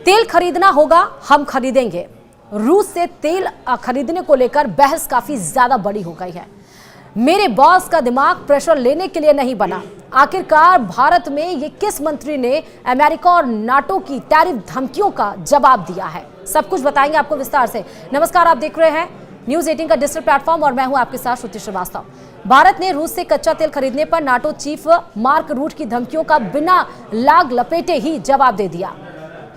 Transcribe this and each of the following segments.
तेल खरीदना होगा, हम खरीदेंगे। रूस से तेल खरीदने को लेकर बहस काफी ज्यादा बड़ी हो गई है। मेरे बॉस का दिमाग प्रेशर लेने के लिए नहीं बना। आखिरकार भारत में ये किस मंत्री ने अमेरिका और नाटो की टैरिफ धमकियों का जवाब दिया है, सब कुछ बताएंगे आपको विस्तार से। नमस्कार, आप देख रहे हैं न्यूज़ 18 का डिजिटल प्लेटफॉर्म और मैं हूं आपके साथ श्रुति श्रीवास्तव। भारत ने रूस से कच्चा तेल खरीदने पर नाटो चीफ मार्क रूट की धमकियों का बिना लाग लपेटे ही जवाब दे दिया।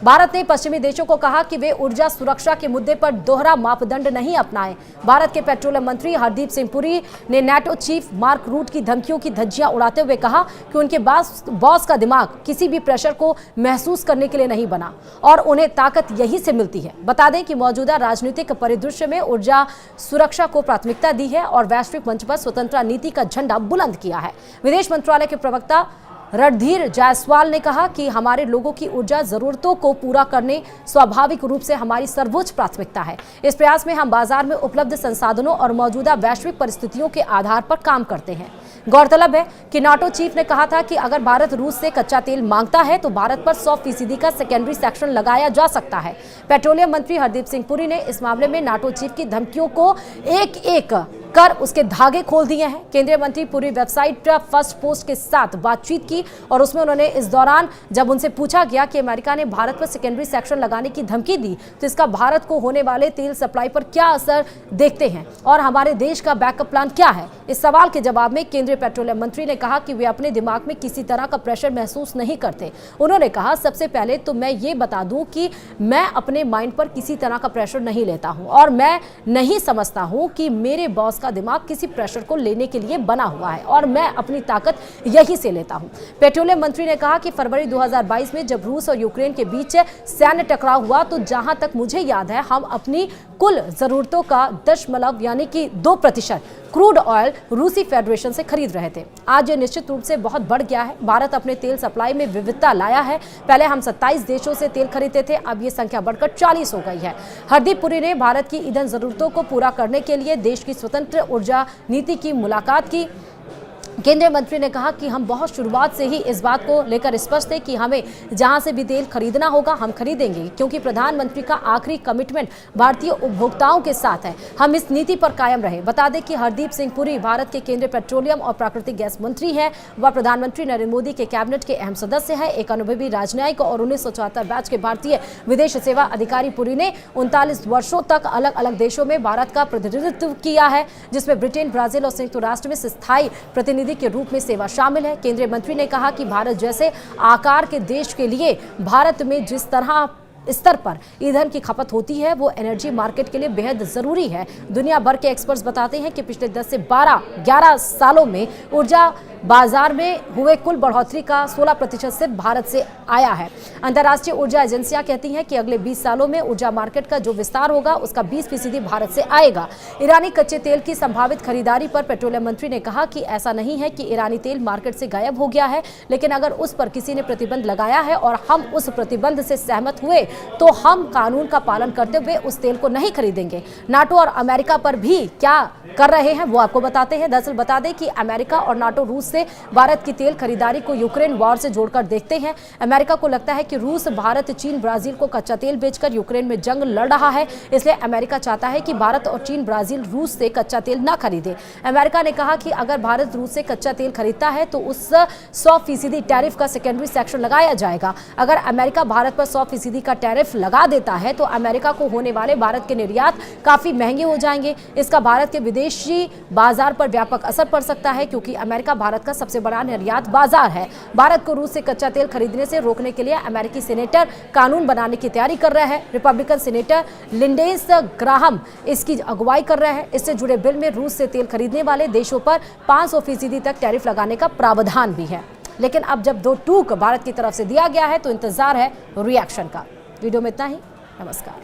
भारत ने पश्चिमी देशों को कहा कि वे ऊर्जा सुरक्षा के मुद्दे पर दोहरा मापदंड नहीं अपनाएं। भारत के पेट्रोलियम मंत्री हरदीप सिंह पुरी ने नाटो चीफ मार्क रूट की धमकियों की धज्जियां उड़ाते हुए कहा कि उनके बॉस का दिमाग किसी भी प्रेशर को महसूस करने के लिए नहीं बना और उन्हें ताकत यही से मिलती है। बता दें कि मौजूदा राजनीतिक परिदृश्य में ऊर्जा सुरक्षा को प्राथमिकता दी है और वैश्विक मंच पर स्वतंत्रता नीति का झंडा बुलंद किया है। विदेश मंत्रालय के प्रवक्ता रणधीर जायसवाल ने कहा कि हमारे लोगों की ऊर्जा जरूरतों को पूरा करने स्वाभाविक रूप से हमारी सर्वोच्च प्राथमिकता है। इस प्रयास में हम बाजार में उपलब्ध संसाधनों और मौजूदा वैश्विक परिस्थितियों के आधार पर काम करते हैं। गौरतलब है कि नाटो चीफ ने कहा था कि अगर भारत रूस से कच्चा तेल मांगता है तो भारत पर 100% का सेकेंडरी सेक्शन लगाया जा सकता है। पेट्रोलियम मंत्री हरदीप सिंह पुरी ने इस मामले में नाटो चीफ की धमकियों को एक एक कर उसके धागे खोल दिए हैं। केंद्रीय मंत्री पूरी वेबसाइट फर्स्ट पोस्ट के साथ बातचीत की और उसमें उन्होंने इस दौरान जब उनसे पूछा गया कि अमेरिका ने भारत पर सेकेंडरी सेक्शन लगाने की धमकी दी तो इसका भारत को होने वाले तेल सप्लाई पर क्या असर देखते हैं और हमारे देश का बैकअप प्लान क्या है, इस सवाल के जवाब में केंद्रीय पेट्रोलियम मंत्री ने कहा कि वे अपने दिमाग में किसी तरह का प्रेशर महसूस नहीं करते। उन्होंने कहा, सबसे पहले तो मैं ये बता दूं कि मैं अपने माइंड पर किसी तरह का प्रेशर नहीं लेता हूं और मैं नहीं समझता हूं कि मेरे बॉस का दिमाग किसी प्रेशर को लेने के लिए बना हुआ है और मैं अपनी ताकत यही से लेता हूं। पेट्रोलियम मंत्री ने कहा कि फरवरी 2022 में जब रूस और यूक्रेन के बीच सैन्य टकराव हुआ तो जहां तक मुझे याद है हम अपनी कुल जरूरतों का 0.2 यानी कि 2% क्रूड ऑयल रूसी फेडरेशन से खरीद रहे थे। आज ये निश्चित रूप से बहुत बढ़ गया है। भारत अपने तेल सप्लाई में विविधता लाया है। पहले हम 27 देशों से तेल खरीदते थे, अब ये संख्या बढ़कर 40 हो गई है। हरदीप पुरी ने भारत की ईंधन जरूरतों को पूरा करने के लिए देश की स्वतंत्र ऊर्जा नीति की मुलाकात की। केंद्रीय मंत्री ने कहा कि हम बहुत शुरुआत से ही इस बात को लेकर स्पष्ट थे कि हमें जहां से भी तेल खरीदना होगा हम खरीदेंगे, क्योंकि प्रधानमंत्री का आखिरी कमिटमेंट भारतीय उपभोक्ताओं के साथ है। हम इस नीति पर कायम रहे। बता दें कि हरदीप सिंह पुरी भारत के केंद्रीय पेट्रोलियम और प्राकृतिक गैस मंत्री हैं। वह प्रधानमंत्री नरेंद्र मोदी के कैबिनेट के अहम सदस्य है। एक अनुभवी राजनयिक और 1974 बैच के भारतीय विदेश सेवा अधिकारी पुरी ने 39 वर्षों तक अलग अलग देशों में भारत का प्रतिनिधित्व किया है, जिसमें ब्रिटेन, ब्राजील और संयुक्त राष्ट्र में स्थायी प्रतिनिधि के रूप में सेवा शामिल है। केंद्रीय मंत्री ने कहा कि भारत जैसे आकार के देश के लिए भारत में जिस तरह स्तर पर ईंधन की खपत होती है वो एनर्जी मार्केट के लिए बेहद जरूरी है। दुनिया भर के एक्सपर्ट्स बताते हैं कि पिछले 10 से 11 सालों में ऊर्जा बाजार में हुए कुल बढ़ोतरी का 16% सिर्फ भारत से आया है। अंतर्राष्ट्रीय ऊर्जा एजेंसियां कहती हैं कि अगले 20 सालों में ऊर्जा मार्केट का जो विस्तार होगा उसका 20% भारत से आएगा। ईरानी कच्चे तेल की संभावित खरीदारी पर पेट्रोलियम मंत्री ने कहा कि ऐसा नहीं है कि ईरानी तेल मार्केट से गायब हो गया है, लेकिन अगर उस पर किसी ने प्रतिबंध लगाया है और हम उस प्रतिबंध से सहमत हुए तो हम कानून का पालन करते हुए उस तेल को नहीं खरीदेंगे। नाटो और अमेरिका पर भी क्या कर रहे हैं वो आपको बताते हैं। दरअसल बता दें कि अमेरिका और नाटो रूस से भारत की तेल खरीदारी को यूक्रेन वॉर से जोड़कर देखते हैं। अमेरिका को लगता है कि रूस, भारत, चीन, ब्राजील को कच्चा तेल बेचकर यूक्रेन में जंग लड़ रहा है, इसलिए अमेरिका चाहता है कि भारत और चीन, ब्राजील रूस से कच्चा तेल न खरीदे। अमेरिका ने कहा कि अगर भारत रूस से कच्चा तेल खरीदता है तो उस 100% टैरिफ का सेकेंडरी सेक्शन लगाया जाएगा। अगर अमेरिका भारत पर 100% का टैरिफ लगा देता है तो अमेरिका को होने वाले भारत के निर्यात काफी महंगे हो जाएंगे। इसका भारत के विदेशी बाजार पर व्यापक असर पड़ सकता है, क्योंकि अमेरिका भारत का सबसे बड़ा निर्यात बाजार है। भारत को रूस से कच्चा तेल खरीदने से रोकने के लिए अमेरिकी सीनेटर कानून बनाने की तैयारी कर रहा है। रिपब्लिकन सीनेटर लिंडेस ग्राहम इसकी अगुवाई कर रहा है। इससे जुड़े बिल में रूस से तेल खरीदने वाले देशों पर 500% तक टैरिफ लगाने का प्रावधान भी है। लेकिन अब जब दो टूक भारत की तरफ से दिया गया है तो इंतजार है रिएक्शन का। वीडियो में इतना ही। नमस्कार।